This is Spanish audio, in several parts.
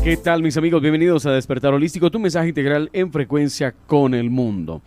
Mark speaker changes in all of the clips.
Speaker 1: ¿Qué tal, mis amigos? Bienvenidos a Despertar Holístico, tu mensaje integral en frecuencia con el mundo.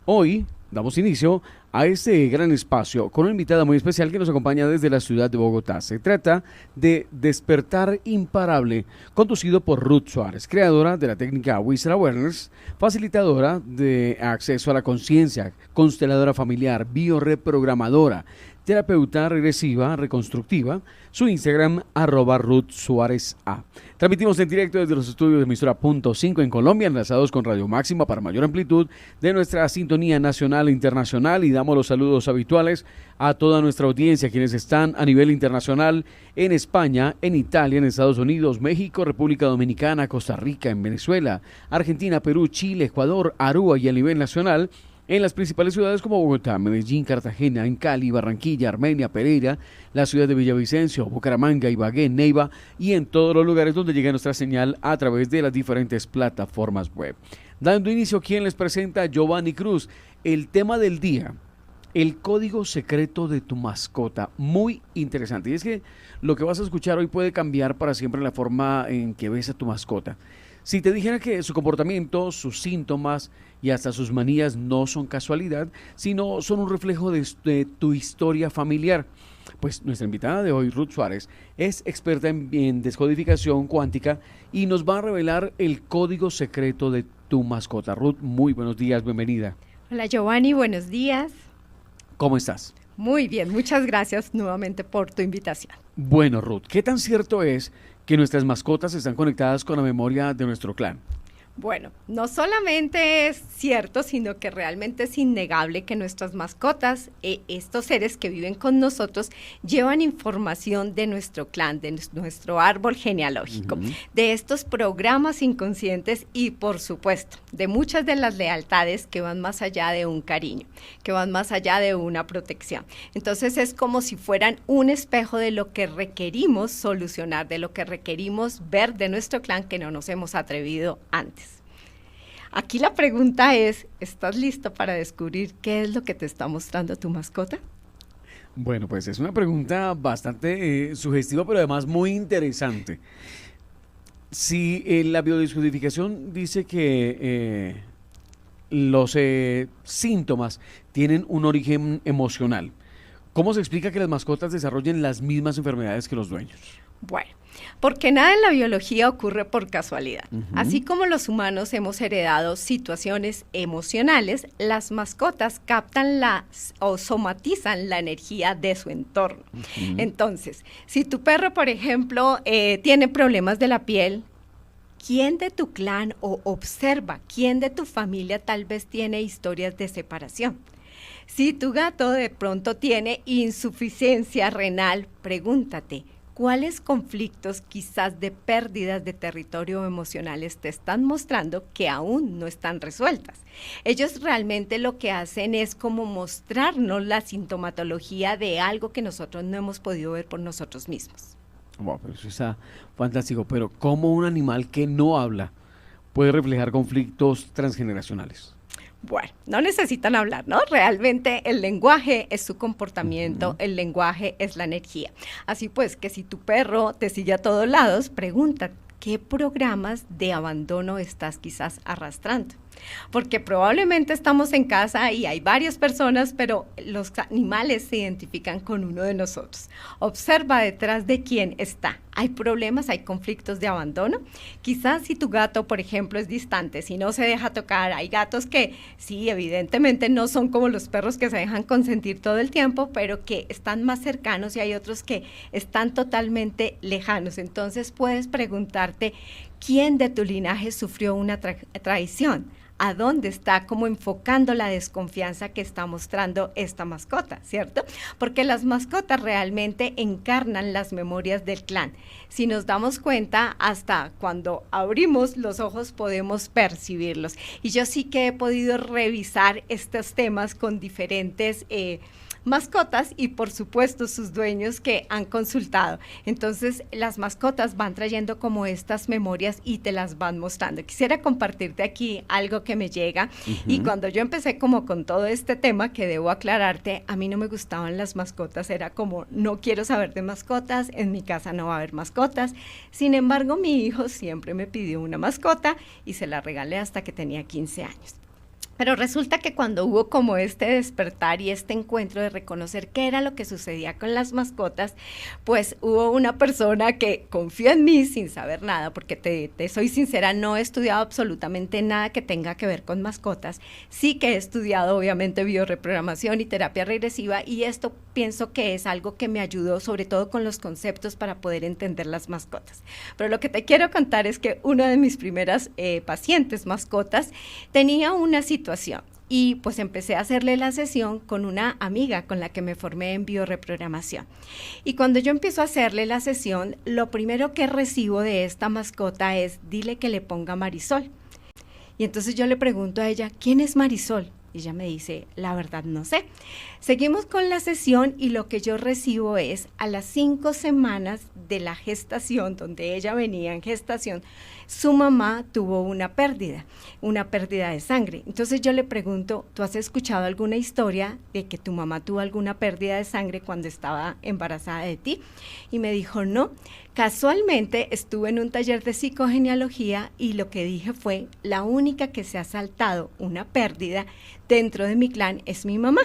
Speaker 1: Hoy damos inicio a este gran espacio con una invitada muy especial que nos acompaña desde la ciudad de Bogotá. Se trata de Despertar Imparable, conducido por Ruth Suárez, creadora de la técnica Whisper Awareness, facilitadora de acceso a la conciencia, consteladora familiar, bioreprogramadora, terapeuta regresiva, reconstructiva. Su Instagram, @RuthSuárezA. Transmitimos en directo desde los estudios de emisora Punto 5 en Colombia, enlazados con Radio Máxima para mayor amplitud de nuestra sintonía nacional e internacional, y damos los saludos habituales a toda nuestra audiencia, quienes están a nivel internacional en España, en Italia, en Estados Unidos, México, República Dominicana, Costa Rica, en Venezuela, Argentina, Perú, Chile, Ecuador, Aruba, y a nivel nacional en las principales ciudades como Bogotá, Medellín, Cartagena, en Cali, Barranquilla, Armenia, Pereira, la ciudad de Villavicencio, Bucaramanga, Ibagué, Neiva, y en todos los lugares donde llega nuestra señal a través de las diferentes plataformas web. Dando inicio, quien les presenta, Giovanni Cruz. El tema del día: el código secreto de tu mascota. Muy interesante. Y es que lo que vas a escuchar hoy puede cambiar para siempre la forma en que ves a tu mascota. Si te dijera que su comportamiento, sus síntomas y hasta sus manías no son casualidad, sino son un reflejo de tu historia familiar. Pues nuestra invitada de hoy, Ruth Suárez, es experta en descodificación cuántica y nos va a revelar el código secreto de tu mascota. Ruth, muy buenos días, bienvenida.
Speaker 2: Hola Giovanni, buenos días.
Speaker 1: ¿Cómo estás?
Speaker 2: Muy bien, muchas gracias nuevamente por tu invitación.
Speaker 1: Bueno, Ruth, ¿qué tan cierto es que nuestras mascotas están conectadas con la memoria de nuestro clan?
Speaker 2: Bueno, no solamente es cierto, sino que realmente es innegable que nuestras mascotas, estos seres que viven con nosotros, llevan información de nuestro clan, de nuestro árbol genealógico, de estos programas inconscientes y, por supuesto, de muchas de las lealtades que van más allá de un cariño, que van más allá de una protección. Entonces es como si fueran un espejo de lo que requerimos solucionar, de lo que requerimos ver de nuestro clan que no nos hemos atrevido antes. Aquí la pregunta es, ¿estás listo para descubrir qué es lo que te está mostrando tu mascota?
Speaker 1: Bueno, pues es una pregunta bastante sugestiva, pero además muy interesante. Si la biodescodificación dice que los síntomas tienen un origen emocional, ¿cómo se explica que las mascotas desarrollen las mismas enfermedades que los dueños?
Speaker 2: Bueno, porque nada en la biología ocurre por casualidad. Así como los humanos hemos heredado situaciones emocionales, las mascotas captan o somatizan la energía de su entorno. Entonces, si tu perro, por ejemplo, tiene problemas de la piel, ¿quién de tu clan observa quién de tu familia tal vez tiene historias de separación? Si tu gato de pronto tiene insuficiencia renal, pregúntate, ¿cuáles conflictos quizás de pérdidas de territorio emocionales te están mostrando que aún no están resueltas? Ellos realmente lo que hacen es como mostrarnos la sintomatología de algo que nosotros no hemos podido ver por nosotros mismos.
Speaker 1: Wow, pero eso está fantástico. Pero ¿cómo un animal que no habla puede reflejar conflictos transgeneracionales?
Speaker 2: Bueno, no necesitan hablar, ¿no? Realmente el lenguaje es su comportamiento, el lenguaje es la energía. Así pues, que si tu perro te sigue a todos lados, pregunta, ¿qué programas de abandono estás quizás arrastrando? Porque probablemente estamos en casa y hay varias personas, pero los animales se identifican con uno de nosotros. Observa detrás de quién está. ¿Hay problemas, hay conflictos de abandono? Quizás si tu gato, por ejemplo, es distante, si no se deja tocar, hay gatos que sí, evidentemente no son como los perros que se dejan consentir todo el tiempo, pero que están más cercanos, y hay otros que están totalmente lejanos. Entonces puedes preguntarte, ¿quién de tu linaje sufrió una traición? ¿A dónde está como enfocando la desconfianza que está mostrando esta mascota, cierto? Porque las mascotas realmente encarnan las memorias del clan. Si nos damos cuenta, hasta cuando abrimos los ojos podemos percibirlos. Y yo sí que he podido revisar estos temas con diferentes mascotas y por supuesto sus dueños que han consultado. Entonces las mascotas van trayendo como estas memorias y te las van mostrando. Quisiera compartirte aquí algo que me llega y cuando yo empecé como con todo este tema que debo aclararte, a mí no me gustaban las mascotas, era como no quiero saber de mascotas, en mi casa no va a haber mascotas. Sin embargo, mi hijo siempre me pidió una mascota y se la regalé hasta que tenía 15 años. Pero resulta que cuando hubo como este despertar y este encuentro de reconocer qué era lo que sucedía con las mascotas, pues hubo una persona que confió en mí sin saber nada, porque te soy sincera, no he estudiado absolutamente nada que tenga que ver con mascotas. Sí que he estudiado obviamente bioreprogramación y terapia regresiva y esto pienso que es algo que me ayudó sobre todo con los conceptos para poder entender las mascotas. Pero lo que te quiero contar es que una de mis primeras pacientes mascotas tenía una situación y pues empecé a hacerle la sesión con una amiga con la que me formé en bioreprogramación. Y cuando yo empiezo a hacerle la sesión, lo primero que recibo de esta mascota es, dile que le ponga Marisol. Y entonces yo le pregunto a ella, ¿quién es Marisol? Y ella me dice, la verdad no sé. Seguimos con la sesión y lo que yo recibo es a las 5 semanas de la gestación, donde ella venía en gestación, su mamá tuvo una pérdida de sangre. Entonces yo le pregunto, ¿tú has escuchado alguna historia de que tu mamá tuvo alguna pérdida de sangre cuando estaba embarazada de ti? Y me dijo, no. Casualmente estuve en un taller de psicogenealogía y lo que dije fue, la única que se ha saltado una pérdida dentro de mi clan es mi mamá.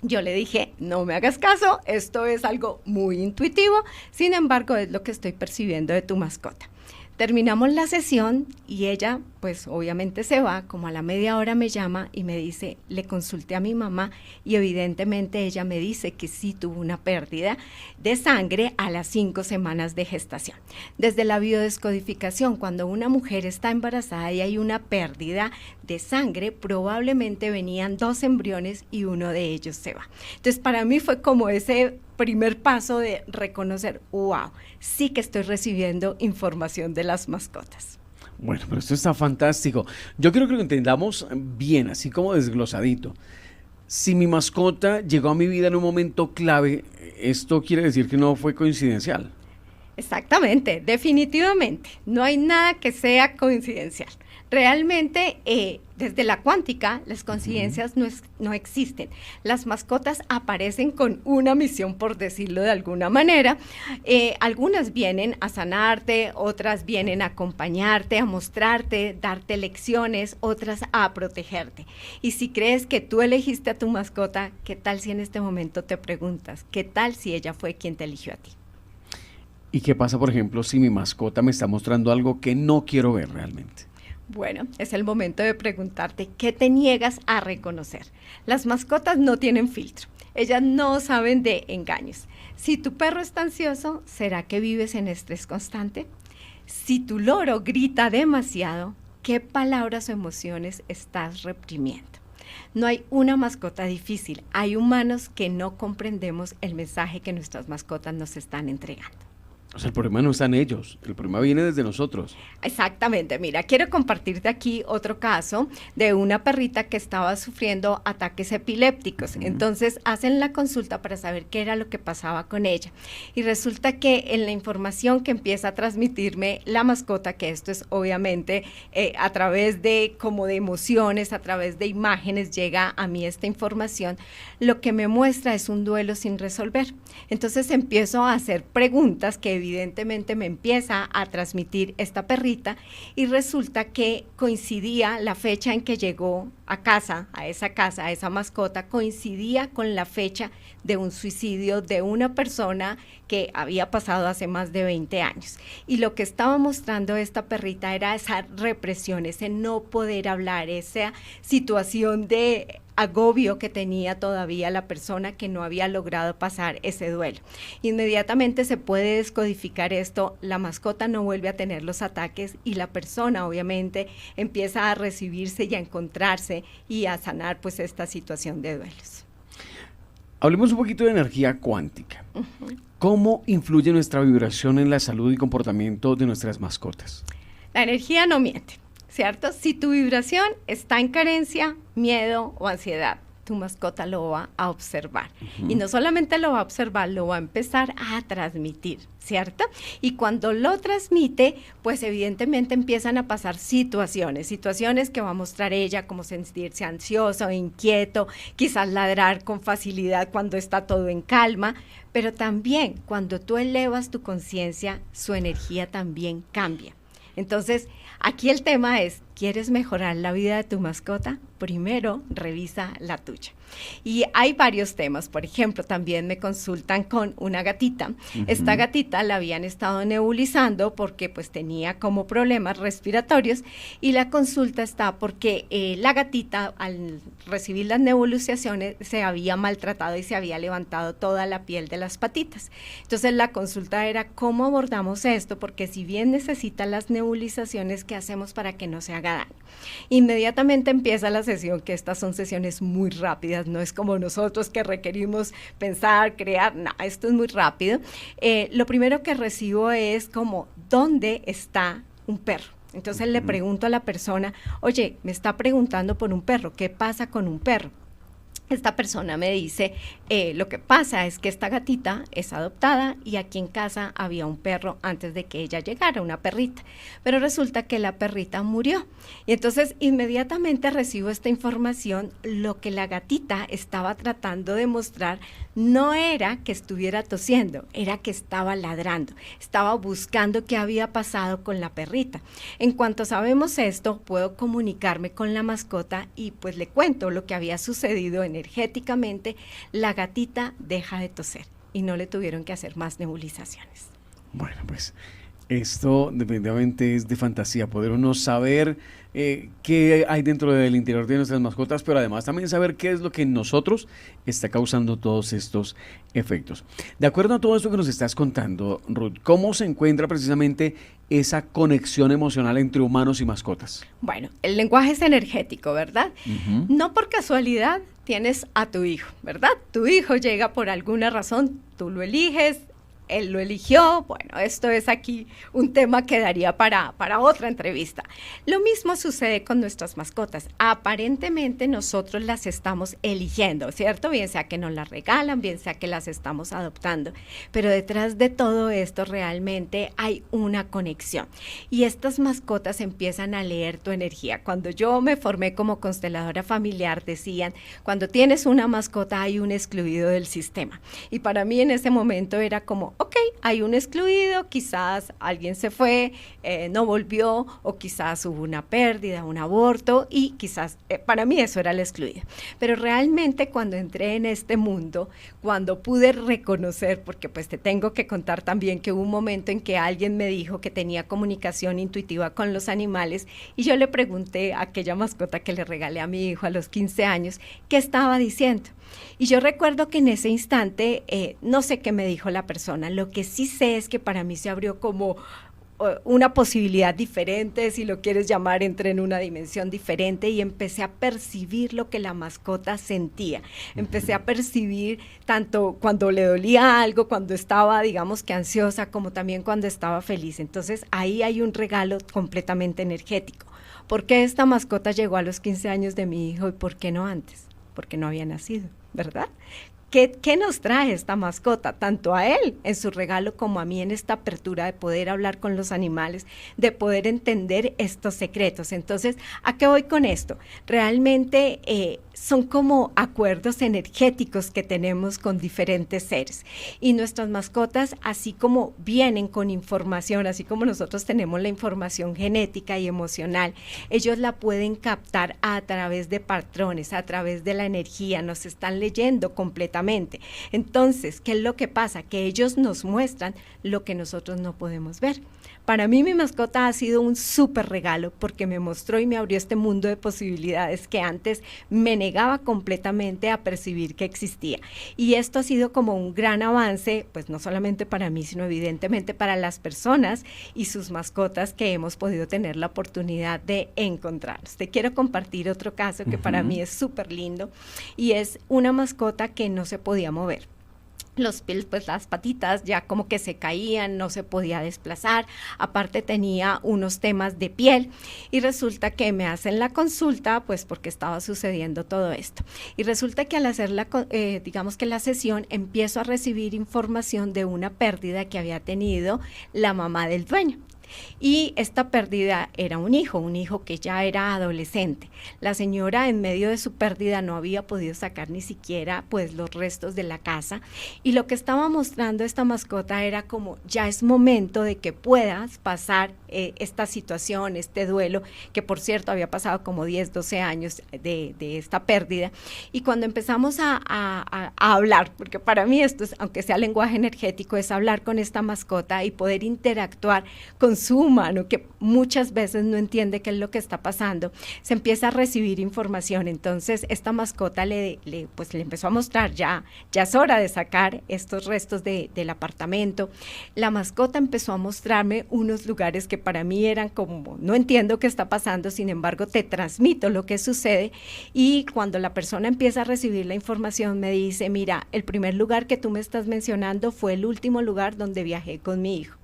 Speaker 2: Yo le dije, no me hagas caso, esto es algo muy intuitivo, sin embargo es lo que estoy percibiendo de tu mascota. Terminamos la sesión y ella, pues obviamente se va, como a la media hora me llama y me dice, le consulté a mi mamá y evidentemente ella me dice que sí tuvo una pérdida de sangre a las 5 semanas de gestación. Desde la biodescodificación, cuando una mujer está embarazada y hay una pérdida de sangre, probablemente venían 2 embriones y uno de ellos se va. Entonces para mí fue como ese primer paso de reconocer, wow, sí que estoy recibiendo información de las mascotas.
Speaker 1: Bueno, pero esto está fantástico. Yo creo que lo entendamos bien, así como desglosadito. Si mi mascota llegó a mi vida en un momento clave, esto quiere decir que no fue coincidencial.
Speaker 2: Exactamente, definitivamente. No hay nada que sea coincidencial. Realmente, desde la cuántica, las coincidencias no existen. Las mascotas aparecen con una misión, por decirlo de alguna manera. Algunas vienen a sanarte, otras vienen a acompañarte, a mostrarte, darte lecciones, otras a protegerte. Y si crees que tú elegiste a tu mascota, ¿qué tal si en este momento te preguntas, qué tal si ella fue quien te eligió a ti?
Speaker 1: ¿Y qué pasa, por ejemplo, si mi mascota me está mostrando algo que no quiero ver realmente?
Speaker 2: Bueno, es el momento de preguntarte qué te niegas a reconocer. Las mascotas no tienen filtro, ellas no saben de engaños. Si tu perro está ansioso, ¿será que vives en estrés constante? Si tu loro grita demasiado, ¿qué palabras o emociones estás reprimiendo? No hay una mascota difícil, hay humanos que no comprendemos el mensaje que nuestras mascotas nos están entregando.
Speaker 1: O sea, el problema no está en ellos, el problema viene desde nosotros.
Speaker 2: Exactamente, mira, quiero compartirte aquí otro caso de una perrita que estaba sufriendo ataques epilépticos. Entonces hacen la consulta para saber qué era lo que pasaba con ella. Y resulta que en la información que empieza a transmitirme la mascota, que esto es obviamente a través de como de emociones, a través de imágenes llega a mí esta información, lo que me muestra es un duelo sin resolver. Entonces empiezo a hacer preguntas que evidentemente me empieza a transmitir esta perrita y resulta que coincidía la fecha en que llegó a esa mascota, coincidía con la fecha de un suicidio de una persona que había pasado hace más de 20 años. Y lo que estaba mostrando esta perrita era esa represión, ese no poder hablar, esa situación de agobio que tenía todavía la persona que no había logrado pasar ese duelo. Inmediatamente se puede descodificar esto, la mascota no vuelve a tener los ataques y la persona obviamente empieza a recibirse y a encontrarse y a sanar pues esta situación de duelos.
Speaker 1: Hablemos un poquito de energía cuántica. ¿Cómo influye nuestra vibración en la salud y comportamiento de nuestras mascotas?
Speaker 2: La energía no miente, ¿cierto? Si tu vibración está en carencia, miedo o ansiedad, tu mascota lo va a observar. Y no solamente lo va a observar, lo va a empezar a transmitir, ¿cierto? Y cuando lo transmite, pues evidentemente empiezan a pasar situaciones que va a mostrar ella, como sentirse ansioso, inquieto, quizás ladrar con facilidad cuando está todo en calma, pero también cuando tú elevas tu conciencia, su energía también cambia. Entonces, aquí el tema es, ¿quieres mejorar la vida de tu mascota? Primero, revisa la tuya. Y hay varios temas. Por ejemplo, también me consultan con una gatita. Esta gatita la habían estado nebulizando porque pues tenía como problemas respiratorios, y la consulta está porque la gatita al recibir las nebulizaciones se había maltratado y se había levantado toda la piel de las patitas. Entonces la consulta era cómo abordamos esto, porque si bien necesita las nebulizaciones, ¿qué hacemos para que no se haga daño? Inmediatamente empieza la sesión, que estas son sesiones muy rápidas, no es como nosotros que requerimos pensar, crear, no, esto es muy rápido. Lo primero que recibo es como, ¿dónde está un perro? Entonces le pregunto a la persona, oye, me está preguntando por un perro, ¿qué pasa con un perro? Esta persona me dice, lo que pasa es que esta gatita es adoptada y aquí en casa había un perro antes de que ella llegara, una perrita, pero resulta que la perrita murió. Y entonces inmediatamente recibo esta información. Lo que la gatita estaba tratando de mostrar no era que estuviera tosiendo, era que estaba ladrando, estaba buscando qué había pasado con la perrita. En cuanto sabemos esto, puedo comunicarme con la mascota y pues le cuento lo que había sucedido energéticamente. La gatita deja de toser y no le tuvieron que hacer más nebulizaciones.
Speaker 1: Bueno, pues esto definitivamente es de fantasía, poder uno saber qué hay dentro del interior de nuestras mascotas, pero además también saber qué es lo que en nosotros está causando todos estos efectos. De acuerdo a todo esto que nos estás contando, Ruth, ¿cómo se encuentra precisamente esa conexión emocional entre humanos y mascotas?
Speaker 2: Bueno, el lenguaje es energético, ¿verdad? No por casualidad tienes a tu hijo, ¿verdad? Tu hijo llega por alguna razón, tú lo eliges, él lo eligió. Bueno, esto es aquí un tema que daría para otra entrevista. Lo mismo sucede con nuestras mascotas. Aparentemente nosotros las estamos eligiendo, ¿cierto? Bien sea que nos las regalan, bien sea que las estamos adoptando. Pero detrás de todo esto realmente hay una conexión. Y estas mascotas empiezan a leer tu energía. Cuando yo me formé como consteladora familiar, decían, cuando tienes una mascota hay un excluido del sistema. Y para mí en ese momento era como, ok, hay un excluido, quizás alguien se fue, no volvió, o quizás hubo una pérdida, un aborto, y quizás para mí eso era el excluido. Pero realmente cuando entré en este mundo, cuando pude reconocer, porque pues te tengo que contar también que hubo un momento en que alguien me dijo que tenía comunicación intuitiva con los animales, y yo le pregunté a aquella mascota que le regalé a mi hijo a los 15 años, ¿qué estaba diciendo? Y yo recuerdo que en ese instante, no sé qué me dijo la persona, lo que sí sé es que para mí se abrió como una posibilidad diferente, si lo quieres llamar, entré en una dimensión diferente y empecé a percibir lo que la mascota sentía. Empecé a percibir tanto cuando le dolía algo, cuando estaba, digamos que ansiosa, como también cuando estaba feliz. Entonces ahí hay un regalo completamente energético. ¿Por qué esta mascota llegó a los 15 años de mi hijo y por qué no antes? Porque no había nacido, ¿verdad? ¿Qué nos trae esta mascota? Tanto a él en su regalo como a mí en esta apertura de poder hablar con los animales, de poder entender estos secretos. Entonces, ¿a qué voy con esto? Realmente son como acuerdos energéticos que tenemos con diferentes seres. Y nuestras mascotas, así como vienen con información, así como nosotros tenemos la información genética y emocional, ellos la pueden captar a través de patrones, a través de la energía, nos están leyendo completamente. Entonces, ¿qué es lo que pasa? Que ellos nos muestran lo que nosotros no podemos ver. Para mí mi mascota ha sido un súper regalo porque me mostró y me abrió este mundo de posibilidades que antes me negaba completamente a percibir que existía. Y esto ha sido como un gran avance, pues no solamente para mí, sino evidentemente para las personas y sus mascotas que hemos podido tener la oportunidad de encontrarlos. Te quiero compartir otro caso que para mí es súper lindo y es una mascota que no se podía mover. los pies, pues las patitas ya como que se caían, no se podía desplazar, aparte tenía unos temas de piel y resulta que me hacen la consulta pues porque estaba sucediendo todo esto y resulta que al hacer digamos que la sesión empiezo a recibir información de una pérdida que había tenido la mamá del dueño. Y esta pérdida era un hijo que ya era adolescente. La señora en medio de su pérdida no había podido sacar ni siquiera pues los restos de la casa y lo que estaba mostrando esta mascota era como ya es momento de que puedas pasar esta situación, este duelo, que por cierto había pasado como 10, 12 años de esta pérdida y cuando empezamos a hablar, porque para mí esto es, aunque sea lenguaje energético, es hablar con esta mascota y poder interactuar con su humano que muchas veces no entiende qué es lo que está pasando, se empieza a recibir información. Entonces esta mascota le empezó a mostrar ya es hora de sacar estos restos del apartamento. La mascota empezó a mostrarme unos lugares que para mí eran como, no entiendo qué está pasando, sin embargo te transmito lo que sucede y cuando la persona empieza a recibir la información me dice, mira, el primer lugar que tú me estás mencionando fue el último lugar donde viajé con mi hijo.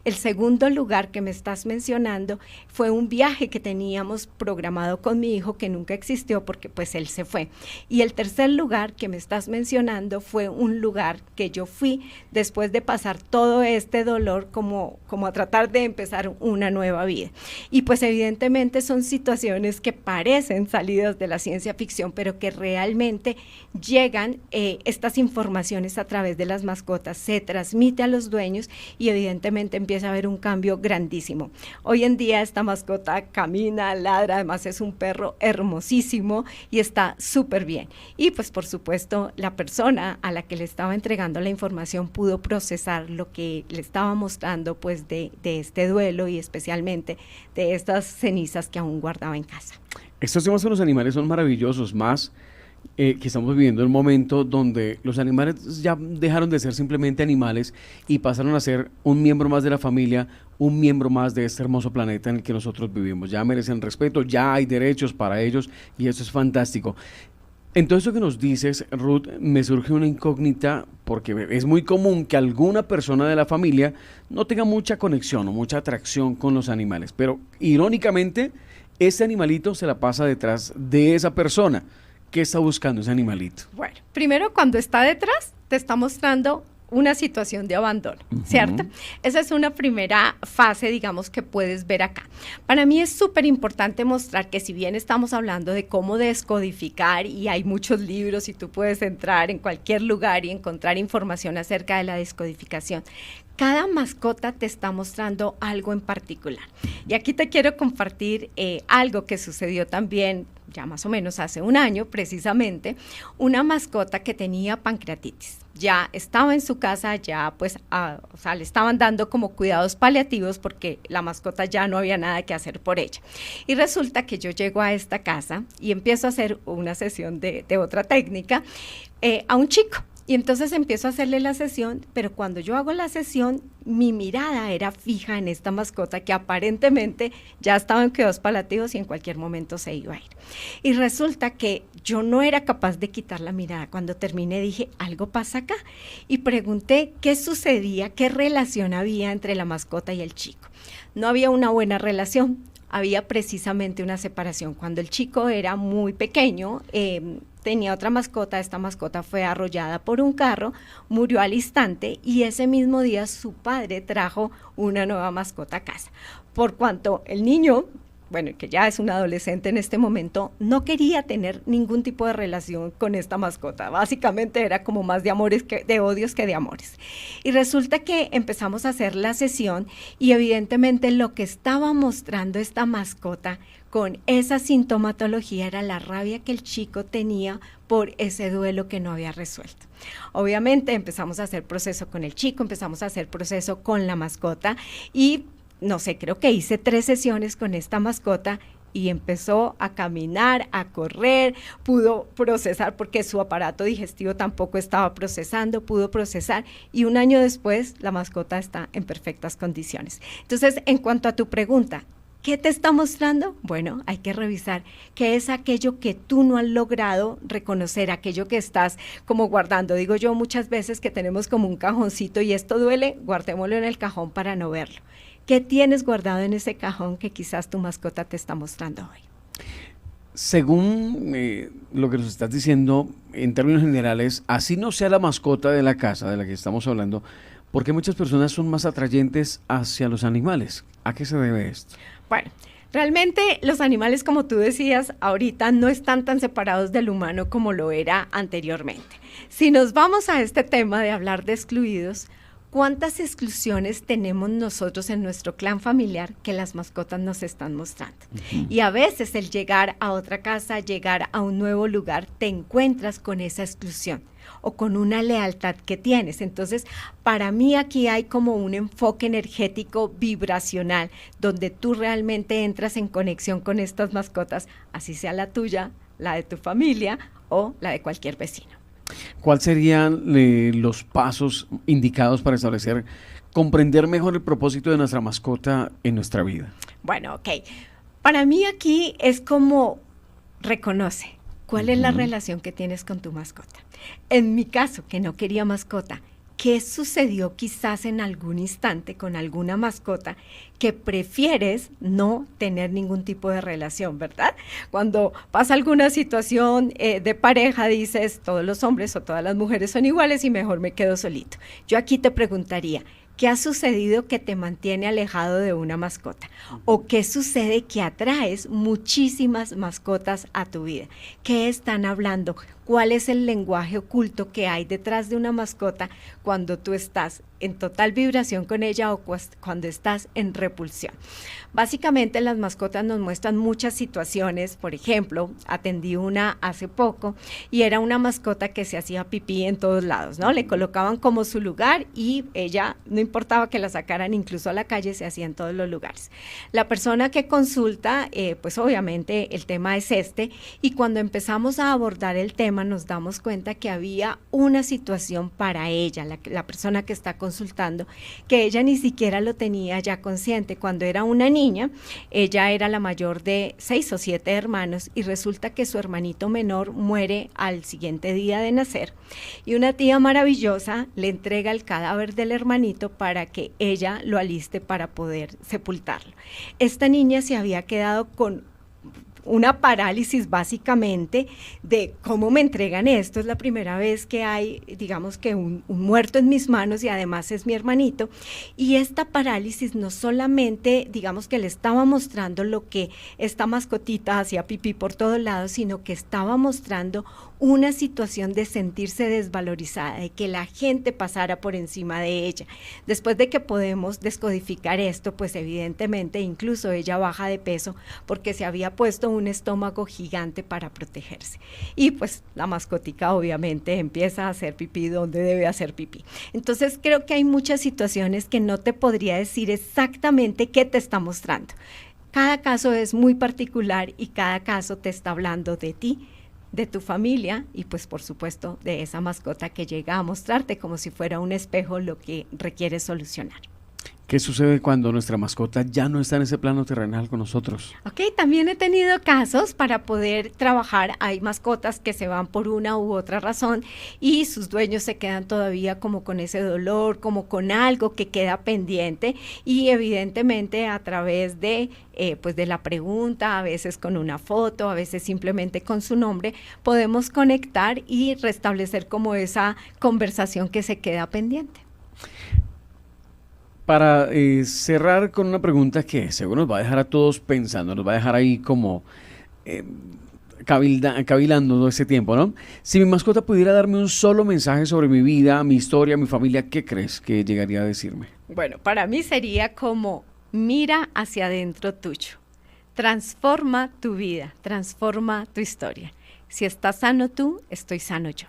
Speaker 2: El segundo lugar que me estás mencionando fue un viaje que teníamos programado con mi hijo que nunca existió porque pues él se fue. Y el tercer lugar que me estás mencionando fue un lugar que yo fui después de pasar todo este dolor como a tratar de empezar una nueva vida. Y pues evidentemente son situaciones que parecen salidas de la ciencia ficción, pero que realmente llegan estas informaciones a través de las mascotas, se transmite a los dueños y evidentemente empieza a haber un cambio grandísimo. Hoy en día esta mascota camina, ladra, además es un perro hermosísimo y está súper bien. Y pues por supuesto la persona a la que le estaba entregando la información pudo procesar lo que le estaba mostrando pues de este duelo y especialmente de estas cenizas que aún guardaba en casa.
Speaker 1: Estos temas con los animales son maravillosos, más que estamos viviendo un momento donde los animales ya dejaron de ser simplemente animales y pasaron a ser un miembro más de la familia, un miembro más de este hermoso planeta en el que nosotros vivimos. Ya merecen respeto, ya hay derechos para ellos y eso es fantástico. En todo eso que nos dices, Ruth, me surge una incógnita porque es muy común que alguna persona de la familia no tenga mucha conexión o mucha atracción con los animales, pero irónicamente ese animalito se la pasa detrás de esa persona. ¿Qué está buscando ese animalito?
Speaker 2: Bueno, primero cuando está detrás te está mostrando una situación de abandono, ¿cierto? Esa es una primera fase, digamos, que puedes ver acá. Para mí es súper importante mostrar que si bien estamos hablando de cómo descodificar y hay muchos libros y tú puedes entrar en cualquier lugar y encontrar información acerca de la descodificación, cada mascota te está mostrando algo en particular. Y aquí te quiero compartir algo que sucedió también ya más o menos hace un año, precisamente, una mascota que tenía pancreatitis. Ya estaba en su casa, ya pues, o sea, le estaban dando como cuidados paliativos porque la mascota ya no había nada que hacer por ella. Y resulta que yo llego a esta casa y empiezo a hacer una sesión de otra técnica a un chico. Y entonces empiezo a hacerle la sesión, pero cuando yo hago la sesión, mi mirada era fija en esta mascota que aparentemente ya estaba en cuidados paliativos y en cualquier momento se iba a ir. Y resulta que yo no era capaz de quitar la mirada. Cuando terminé dije, algo pasa acá. Y pregunté qué sucedía, qué relación había entre la mascota y el chico. No había una buena relación. Había precisamente una separación. Cuando el chico era muy pequeño, tenía otra mascota, esta mascota fue arrollada por un carro, murió al instante y ese mismo día su padre trajo una nueva mascota a casa. Por cuanto el niño, bueno, que ya es un adolescente en este momento, no quería tener ningún tipo de relación con esta mascota. Básicamente era como más de amores de odios que de amores. Y resulta que empezamos a hacer la sesión y evidentemente lo que estaba mostrando esta mascota con esa sintomatología era la rabia que el chico tenía por ese duelo que no había resuelto. Obviamente empezamos a hacer proceso con el chico, empezamos a hacer proceso con la mascota y no sé, creo que hice 3 sesiones con esta mascota y empezó a caminar, a correr, pudo procesar porque su aparato digestivo tampoco estaba procesando, pudo procesar y un año después la mascota está en perfectas condiciones. Entonces, en cuanto a tu pregunta, ¿Qué te está mostrando? Bueno, hay que revisar qué es aquello que tú no has logrado reconocer, aquello que estás como guardando. Digo yo muchas veces que tenemos como un cajoncito y esto duele, guardémoslo en el cajón para no verlo. ¿Qué tienes guardado en ese cajón que quizás tu mascota te está mostrando hoy?
Speaker 1: Según lo que nos estás diciendo, en términos generales, así no sea la mascota de la casa de la que estamos hablando, ¿por qué muchas personas son más atrayentes hacia los animales? ¿A qué se debe esto?
Speaker 2: Bueno, realmente los animales, como tú decías, ahorita no están tan separados del humano como lo era anteriormente. Si nos vamos a este tema de hablar de excluidos, ¿cuántas exclusiones tenemos nosotros en nuestro clan familiar que las mascotas nos están mostrando? Y a veces el llegar a otra casa, llegar a un nuevo lugar, te encuentras con esa exclusión o con una lealtad que tienes. Entonces, para mí aquí hay como un enfoque energético vibracional, donde tú realmente entras en conexión con estas mascotas, así sea la tuya, la de tu familia o la de cualquier vecino.
Speaker 1: ¿Cuáles serían los pasos indicados para comprender mejor el propósito de nuestra mascota en nuestra vida?
Speaker 2: Bueno, ok. Para mí aquí es como reconoce cuál es la relación que tienes con tu mascota. En mi caso, que no quería mascota, ¿qué sucedió quizás en algún instante con alguna mascota que prefieres no tener ningún tipo de relación, verdad? Cuando pasa alguna situación de pareja, dices, todos los hombres o todas las mujeres son iguales y mejor me quedo solito. Yo aquí te preguntaría, ¿qué ha sucedido que te mantiene alejado de una mascota? ¿O qué sucede que atraes muchísimas mascotas a tu vida? ¿Qué están hablando? ¿Cuál es el lenguaje oculto que hay detrás de una mascota cuando tú estás en total vibración con ella o cuando estás en repulsión? Básicamente las mascotas nos muestran muchas situaciones. Por ejemplo, atendí una hace poco y era una mascota que se hacía pipí en todos lados, ¿no? Le colocaban como su lugar y ella, no importaba que la sacaran incluso a la calle, se hacía en todos los lugares. La persona que consulta, pues obviamente el tema es este, y cuando empezamos a abordar el tema nos damos cuenta que había una situación para ella, la persona que está consultando, que ella ni siquiera lo tenía ya consciente. Cuando era una niña, ella era la mayor de 6 o 7 hermanos y resulta que su hermanito menor muere al siguiente día de nacer y una tía maravillosa le entrega el cadáver del hermanito para que ella lo aliste para poder sepultarlo. Esta niña se había quedado con una parálisis básicamente de cómo me entregan esto. Es la primera vez que hay, digamos que un muerto en mis manos y además es mi hermanito. Y esta parálisis no solamente, digamos que le estaba mostrando lo que esta mascotita hacía pipí por todos lados, sino que estaba mostrando una situación de sentirse desvalorizada, de que la gente pasara por encima de ella. Después de que podemos descodificar esto, pues evidentemente incluso ella baja de peso porque se había puesto un estómago gigante para protegerse. Y pues la mascotica obviamente empieza a hacer pipí donde debe hacer pipí. Entonces creo que hay muchas situaciones que no te podría decir exactamente qué te está mostrando. Cada caso es muy particular y cada caso te está hablando de ti, de tu familia y pues por supuesto de esa mascota que llega a mostrarte como si fuera un espejo lo que requiere solucionar.
Speaker 1: ¿Qué sucede cuando nuestra mascota ya no está en ese plano terrenal con nosotros?
Speaker 2: Ok, también he tenido casos para poder trabajar. Hay mascotas que se van por una u otra razón y sus dueños se quedan todavía como con ese dolor, como con algo que queda pendiente y evidentemente a través de pues de la pregunta, a veces con una foto, a veces simplemente con su nombre, podemos conectar y restablecer como esa conversación que se queda pendiente.
Speaker 1: Para cerrar con una pregunta que seguro nos va a dejar a todos pensando, nos va a dejar ahí como cavilando todo ese tiempo, ¿no? Si mi mascota pudiera darme un solo mensaje sobre mi vida, mi historia, mi familia, ¿qué crees que llegaría a decirme?
Speaker 2: Bueno, para mí sería como mira hacia adentro tuyo, transforma tu vida, transforma tu historia. Si estás sano tú, estoy sano yo.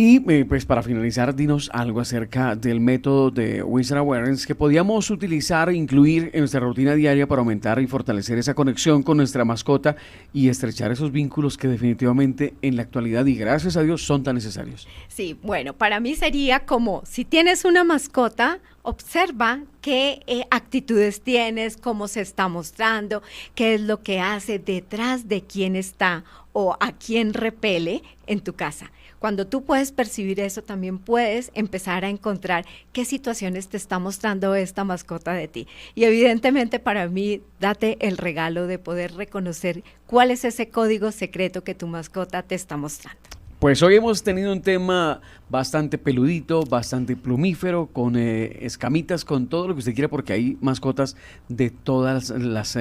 Speaker 1: Y pues para finalizar, dinos algo acerca del método de Wizard Awareness que podíamos utilizar e incluir en nuestra rutina diaria para aumentar y fortalecer esa conexión con nuestra mascota y estrechar esos vínculos que definitivamente en la actualidad y gracias a Dios son tan necesarios.
Speaker 2: Sí, bueno, para mí sería como si tienes una mascota, observa qué actitudes tienes, cómo se está mostrando, qué es lo que hace detrás de quién está o a quién repele en tu casa. Cuando tú puedes percibir eso, también puedes empezar a encontrar qué situaciones te está mostrando esta mascota de ti. Y evidentemente para mí, date el regalo de poder reconocer cuál es ese código secreto que tu mascota te está mostrando.
Speaker 1: Pues hoy hemos tenido un tema bastante peludito, bastante plumífero, con escamitas, con todo lo que usted quiera, porque hay mascotas de todas las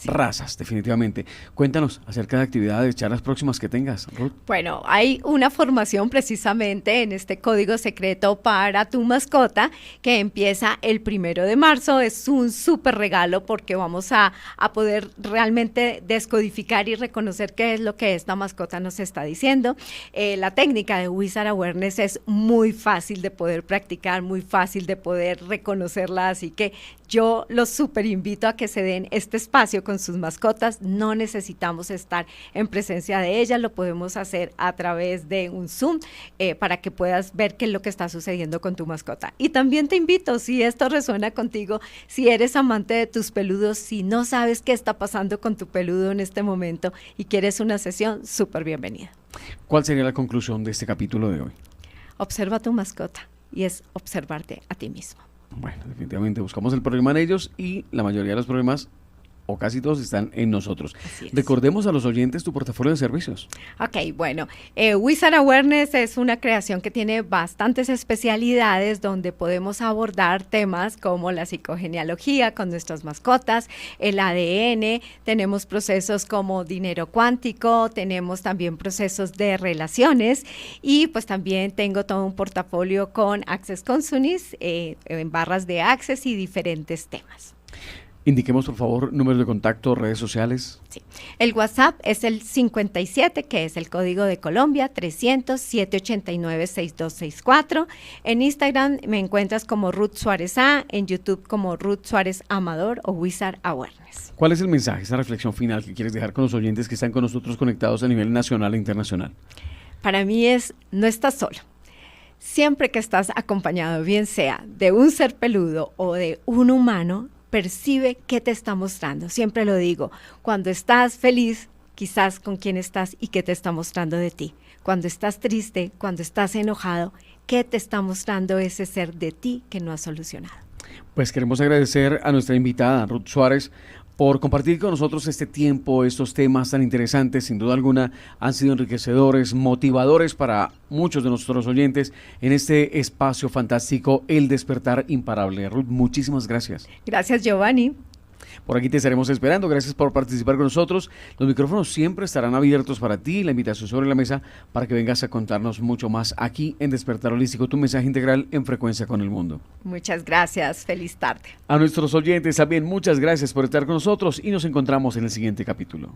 Speaker 1: razas, definitivamente. Cuéntanos acerca de actividades, charlas próximas que tengas, Ruth.
Speaker 2: Bueno, hay una formación precisamente en este código secreto para tu mascota que empieza el 1 de marzo. Es un súper regalo porque vamos a poder realmente descodificar y reconocer qué es lo que esta mascota nos está diciendo. La técnica de Wizard Awareness es muy fácil de poder practicar, muy fácil de poder reconocerla, así que yo los súper invito a que se den este espacio con sus mascotas. No necesitamos estar en presencia de ellas, lo podemos hacer a través de un Zoom para que puedas ver qué es lo que está sucediendo con tu mascota. Y también te invito, si esto resuena contigo, si eres amante de tus peludos, si no sabes qué está pasando con tu peludo en este momento y quieres una sesión, súper bienvenida.
Speaker 1: ¿Cuál sería la conclusión de este capítulo de hoy?
Speaker 2: Observa a tu mascota y es observarte a ti mismo.
Speaker 1: Bueno, definitivamente buscamos el problema en ellos y la mayoría de los problemas, o casi todos, están en nosotros. Recordemos a los oyentes tu portafolio de servicios.
Speaker 2: Ok, bueno, Wizard Awareness es una creación que tiene bastantes especialidades donde podemos abordar temas como la psicogenealogía con nuestras mascotas, el ADN, tenemos procesos como dinero cuántico, tenemos también procesos de relaciones y pues también tengo todo un portafolio con Access Consumnis, en barras de Access y diferentes temas.
Speaker 1: Indiquemos, por favor, números de contacto, redes sociales.
Speaker 2: Sí. El WhatsApp es el 57, que es el código de Colombia, 300-789-6264. En Instagram me encuentras como Ruth Suárez A, en YouTube como Ruth Suárez Amador o Wizard Awareness.
Speaker 1: ¿Cuál es el mensaje, esa reflexión final que quieres dejar con los oyentes que están con nosotros conectados a nivel nacional e internacional?
Speaker 2: Para mí no estás solo. Siempre que estás acompañado, bien sea de un ser peludo o de un humano, percibe qué te está mostrando. Siempre lo digo, cuando estás feliz, quizás con quién estás y qué te está mostrando de ti. Cuando estás triste, cuando estás enojado, qué te está mostrando ese ser de ti que no has solucionado.
Speaker 1: Pues queremos agradecer a nuestra invitada, Ruth Suárez, por compartir con nosotros este tiempo, estos temas tan interesantes. Sin duda alguna han sido enriquecedores, motivadores para muchos de nuestros oyentes en este espacio fantástico, El Despertar Imparable. Ruth, muchísimas gracias.
Speaker 2: Gracias, Giovanni.
Speaker 1: Por aquí te estaremos esperando. Gracias por participar con nosotros. Los micrófonos siempre estarán abiertos para ti. La invitación sobre la mesa para que vengas a contarnos mucho más aquí en Despertar Holístico, tu mensaje integral en frecuencia con el mundo.
Speaker 2: Muchas gracias. Feliz tarde.
Speaker 1: A nuestros oyentes también muchas gracias por estar con nosotros y nos encontramos en el siguiente capítulo.